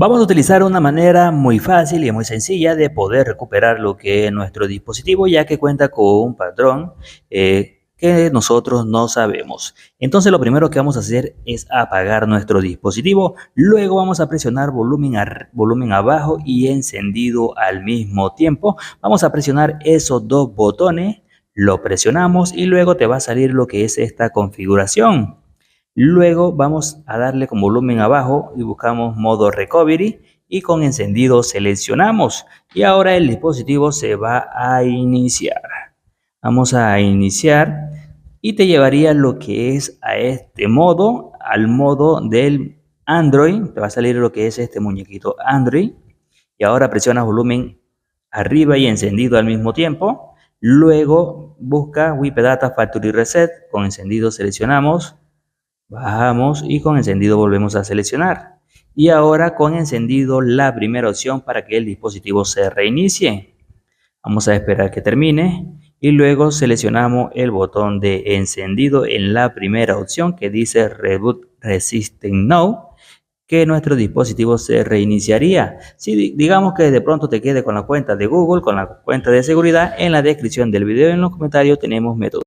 Vamos a utilizar una manera muy fácil y muy sencilla de poder recuperar lo que es nuestro dispositivo, ya que cuenta con un patrón que nosotros no sabemos. Entonces lo primero que vamos a hacer es apagar nuestro dispositivo. Luego vamos a presionar volumen abajo y encendido al mismo tiempo. Vamos a presionar esos dos botones, lo presionamos y luego te va a salir lo que es esta configuración. Luego vamos a darle con volumen abajo y buscamos modo recovery y con encendido seleccionamos y ahora el dispositivo se va a iniciar. Vamos a iniciar y te llevaría lo que es a este modo, al modo del Android. Te va a salir lo que es este muñequito Android y ahora presionas volumen arriba y encendido al mismo tiempo. Luego busca WIP Data Factory Reset, con encendido seleccionamos. Bajamos y con encendido volvemos a seleccionar. Y ahora con encendido la primera opción para que el dispositivo se reinicie. Vamos a esperar que termine y luego seleccionamos el botón de encendido en la primera opción que dice Reboot Resisting Now, que nuestro dispositivo se reiniciaría. Si digamos que de pronto te quede con la cuenta de Google, con la cuenta de seguridad, en la descripción del video y en los comentarios tenemos métodos.